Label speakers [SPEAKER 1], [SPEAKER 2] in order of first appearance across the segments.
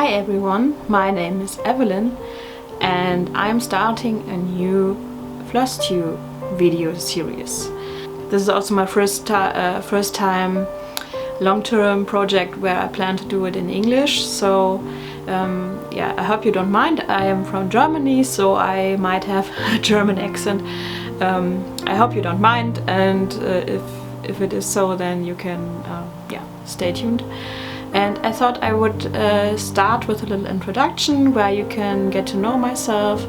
[SPEAKER 1] Hi everyone, my name is Evelyn and I'm starting a new Flosstube video series. This is also my first time long-term project where I plan to do it in English, so yeah, I hope you don't mind. I am from Germany, so I might have a German accent. I hope you don't mind, and if it is so, then you can yeah, stay tuned. And I thought I would start with a little introduction where you can get to know myself,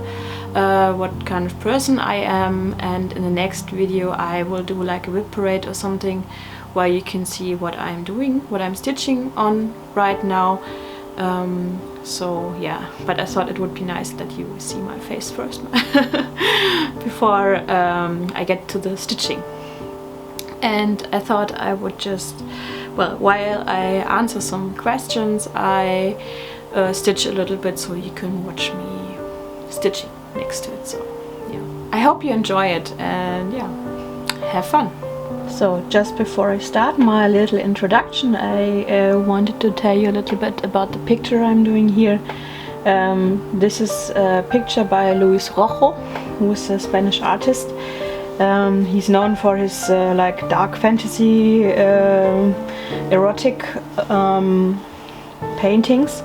[SPEAKER 1] what kind of person I am, and in the next video I will do like a whip parade or something where you can see what I'm doing, what I'm stitching on right now. So yeah, but I thought it would be nice that you see my face first before I get to the stitching. And I thought I would just, well, while I answer some questions, I stitch a little bit so you can watch me stitching next to it. So yeah, I hope you enjoy it and yeah, have fun. So just before I start my little introduction, I wanted to tell you a little bit about the picture I'm doing here. This is a picture by Luis Rojo, who is a Spanish artist. He's known for his like dark fantasy, erotic paintings,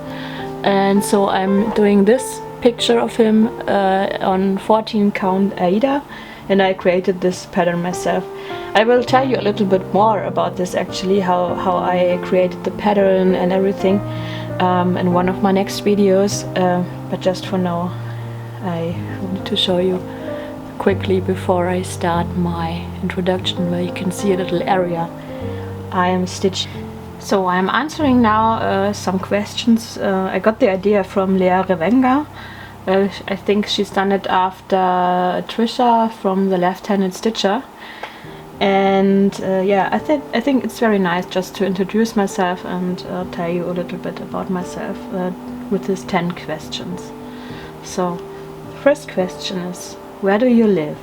[SPEAKER 1] and so I'm doing this picture of him on 14 count Aida, and I created this pattern myself. I will tell you a little bit more about this actually, how I created the pattern and everything in one of my next videos, but just for now I wanted to show you quickly before I start my introduction, where you can see a little area I am stitching. So I'm answering now some questions. I got the idea from Lea Revenga. I think she's done it after Trisha from the Left-Handed Stitcher. And yeah, I think it's very nice just to introduce myself and tell you a little bit about myself with these 10 questions. So the first question is, where do you live?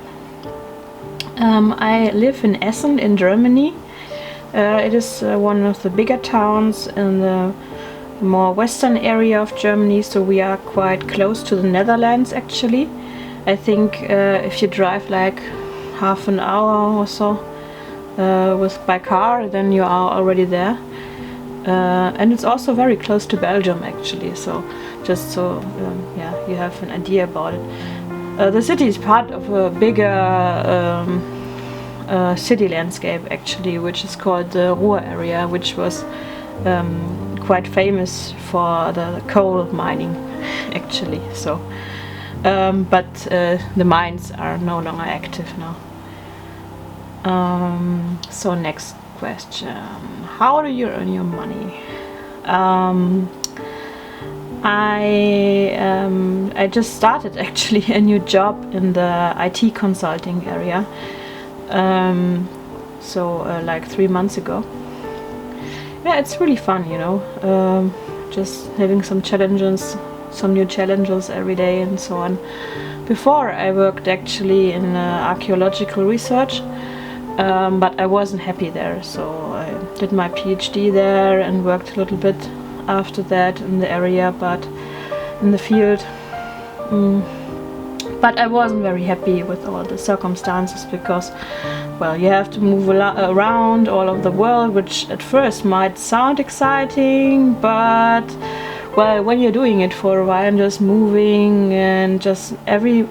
[SPEAKER 1] I live in Essen in Germany. It is one of the bigger towns in the more western area of Germany, so we are quite close to the Netherlands actually. I think if you drive like half an hour or so by car, then you are already there. And it's also very close to Belgium actually, so just so yeah, you have an idea about it. The city is part of a bigger city landscape actually, which is called the Ruhr area, which was quite famous for the coal mining actually. So but the mines are no longer active now. So next question, how do you earn your money? I just started actually a new job in the IT consulting area, so like 3 months ago. Yeah, it's really fun, you know, just having some challenges, some new challenges every day and so on. Before I worked actually in archaeological research, but I wasn't happy there, so I did my PhD there and worked a little bit after that in the area, but in the field. But I wasn't very happy with all the circumstances because, well, you have to move around all over the world, which at first might sound exciting, but well, when you're doing it for a while and just moving and just every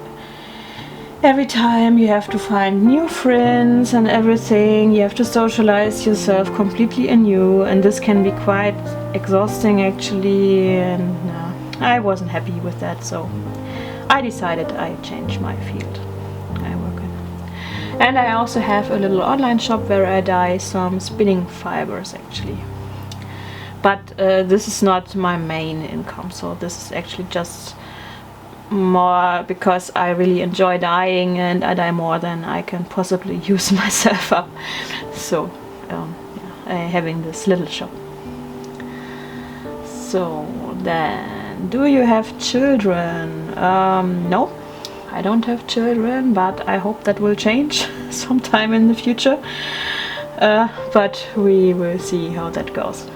[SPEAKER 1] time you have to find new friends and everything, you have to socialize yourself completely anew, and this can be quite exhausting actually, and I wasn't happy with that, so I decided I change my field I work in. And I also have a little online shop where I dye some spinning fibers actually, but this is not my main income, so this is actually just more because I really enjoy dyeing and I dye more than I can possibly use myself up. So yeah, I'm having this little shop. So then, do you have children? No, I don't have children, but I hope that will change sometime in the future. But we will see how that goes.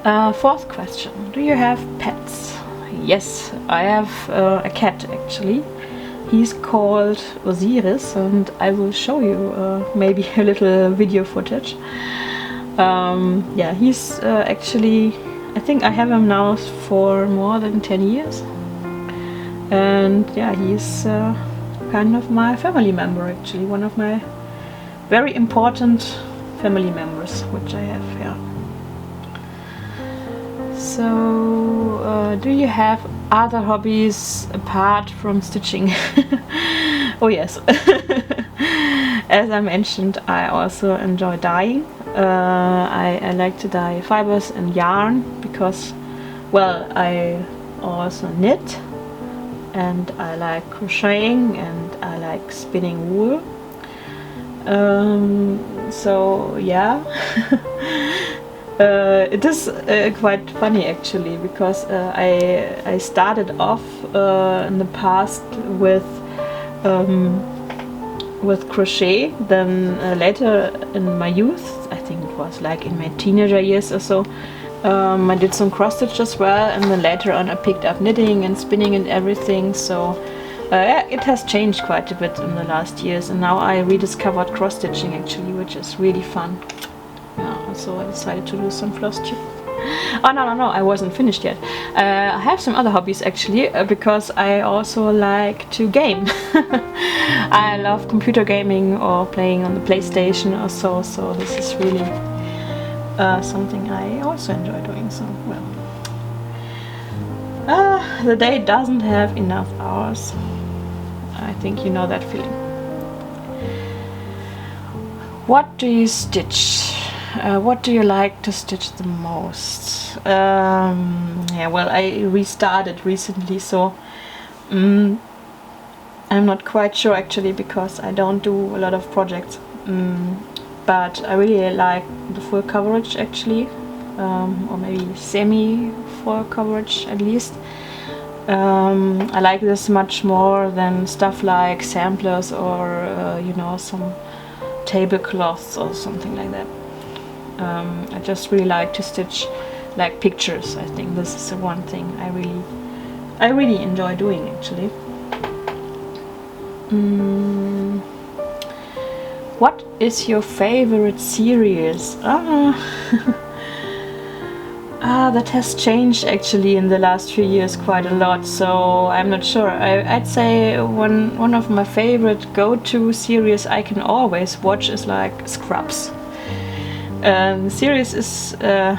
[SPEAKER 1] Fourth question. Do you have pets? Yes, I have a cat actually. He's called Osiris, and I will show you maybe a little video footage. Yeah, he's actually, I think I have him now for more than 10 years. And yeah, he's kind of my family member actually, one of my very important family members which I have here. So, do you have other hobbies apart from stitching? Oh yes. As I mentioned, I also enjoy dyeing. I like to dye fibers and yarn because, well, I also knit, and I like crocheting, and I like spinning wool. So yeah. It is quite funny actually, because I started off in the past with crochet, then later in my youth, I think it was like in my teenager years or so, I did some cross stitch as well, and then later on I picked up knitting and spinning and everything. So yeah, it has changed quite a bit in the last years, and now I rediscovered cross stitching actually, which is really fun. So I decided to do some Flosstube. Oh no, I wasn't finished yet. I have some other hobbies actually, because I also like to game. I love computer gaming or playing on the PlayStation or so, so this is really something I also enjoy doing. So, well, the day doesn't have enough hours. I think you know that feeling. What do you stitch? What do you like to stitch the most? Yeah, well, I restarted recently, so I'm not quite sure actually, because I don't do a lot of projects. But I really like the full coverage actually, or maybe semi-full coverage at least. I like this much more than stuff like samplers or you know, some tablecloths or something like that. I just really like to stitch like pictures. I think this is the one thing I really enjoy doing actually. What is your favorite series? That has changed actually in the last few years quite a lot, so I'm not sure. I'd say one of my favorite go-to series I can always watch is like Scrubs. The series is, I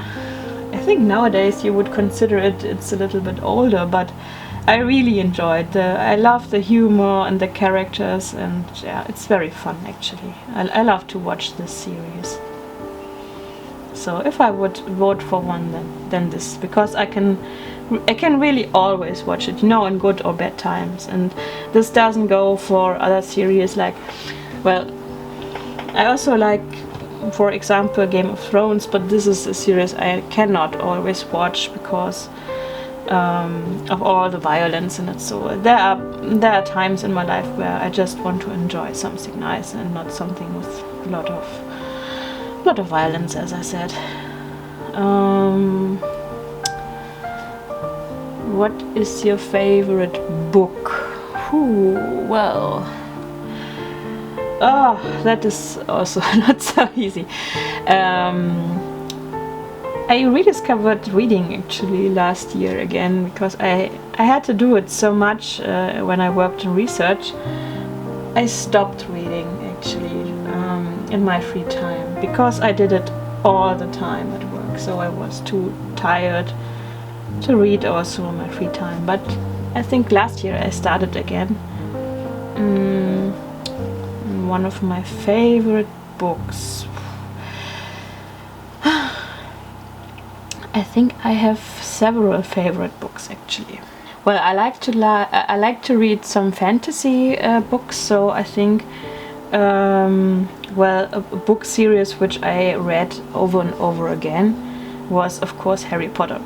[SPEAKER 1] think nowadays you would consider it's a little bit older, but I really enjoyed I love the humor and the characters, and yeah, it's very fun actually. I love to watch this series. So if I would vote for one, then this, because I can really always watch it, you know, in good or bad times. And this doesn't go for other series like, well, I also like, for example, Game of Thrones, but this is a series I cannot always watch because of all the violence in it. So there are times in my life where I just want to enjoy something nice and not something with a lot of violence, as I said. What is your favorite book? Well, that is also not so easy. I rediscovered reading actually last year again, because I had to do it so much when I worked in research. I stopped reading actually in my free time, because I did it all the time at work, so I was too tired to read also in my free time. But I think last year I started again. One of my favorite books. I think I have several favorite books actually. Well, I like to read some fantasy books, so I think well, a book series which I read over and over again was of course Harry Potter.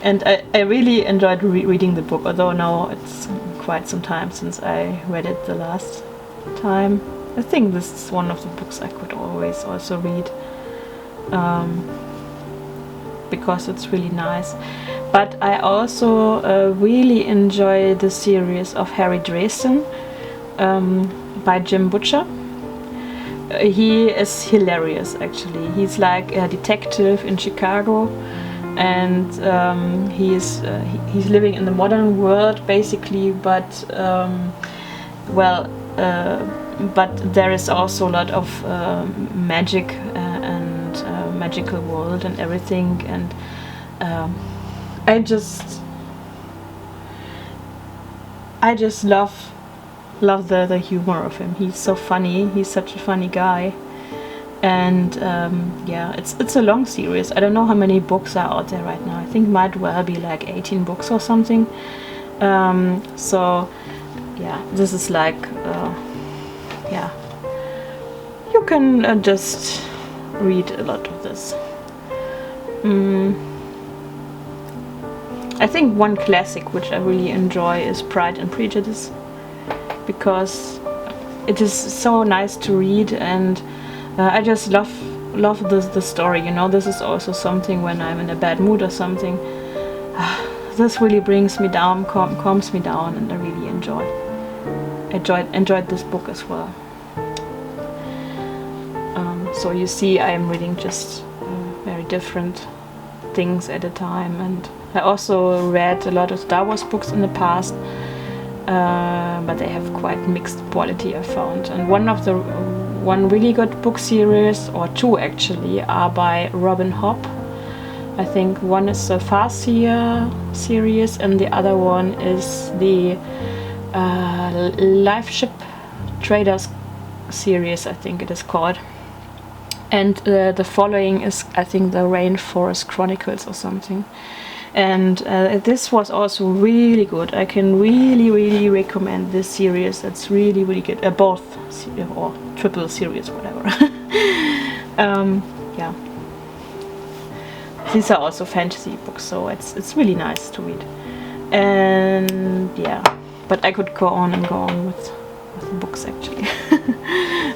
[SPEAKER 1] And I really enjoyed reading the book, although now it's quite some time since I read it the last time. I think this is one of the books I could always also read because it's really nice. But I also really enjoy the series of Harry Dresden by Jim Butcher. He is hilarious actually. He's like a detective in Chicago, and he's living in the modern world basically, but but there is also a lot of magic and magical world and everything, and I just love the humor of him. He's so funny. He's such a funny guy, and yeah, it's a long series. I don't know how many books are out there right now. I think might well be like 18 books or something. So yeah, this is like yeah, you can just read a lot of this. I think one classic which I really enjoy is Pride and Prejudice, because it is so nice to read, and I just love the story, you know. This is also something when I'm in a bad mood or something, this really brings me down, calms me down, and I really enjoyed this book as well. So you see, I am reading just very different things at a time, and I also read a lot of Star Wars books in the past, but they have quite mixed quality, I found. And one really good book series, or two actually, are by Robin Hobb. I think one is the Farseer series, and the other one is the Life Ship Traders series, I think it is called. And the following is, I think, the Rainforest Chronicles or something. And this was also really good. I can really recommend this series. It's really good. Both or triple series, whatever. Yeah, these are also fantasy books, so it's really nice to read. And yeah, but I could go on and go on with the books actually.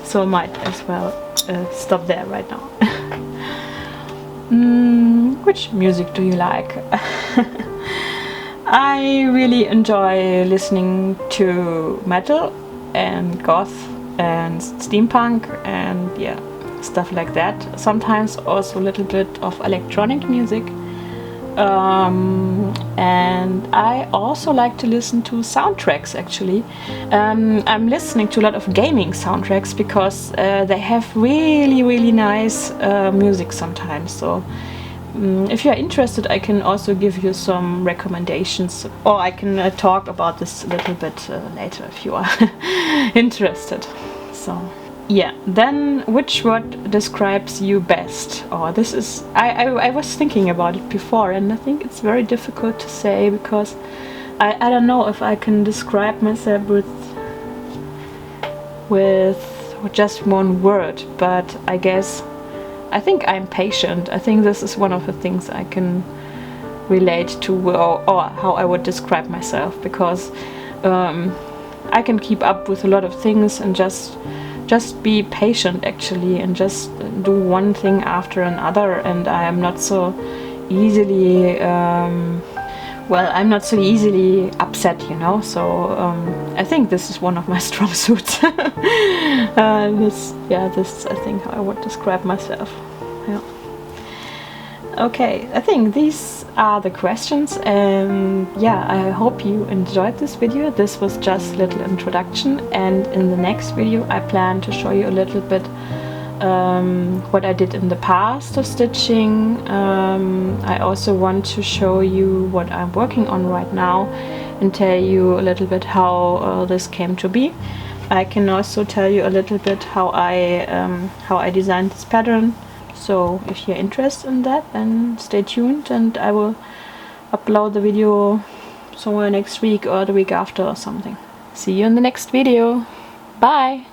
[SPEAKER 1] So I might as well stop there right now. Which music do you like? I really enjoy listening to metal and goth and steampunk and yeah, stuff like that. Sometimes also a little bit of electronic music. And I also like to listen to soundtracks actually. I'm listening to a lot of gaming soundtracks because they have really nice music sometimes. So if you're interested, I can also give you some recommendations, or I can talk about this a little bit later if you are interested. So yeah, then which word describes you best? Or this is, I was thinking about it before, and I think it's very difficult to say, because I don't know if I can describe myself with just one word, but I think I'm patient. I think this is one of the things I can relate to, or how I would describe myself, because I can keep up with a lot of things and just be patient actually, and just do one thing after another, and I am not so easily I'm not so easily upset, you know. So I think this is one of my strong suits. This I think how I would describe myself. Yeah. Okay, I think these are the questions, and yeah, I hope you enjoyed this video. This was just a little introduction, and in the next video I plan to show you a little bit what I did in the past of stitching. I also want to show you what I'm working on right now and tell you a little bit how this came to be. I can also tell you a little bit how I designed this pattern. So if you're interested in that, then stay tuned, and I will upload the video somewhere next week or the week after or something. See you in the next video. Bye!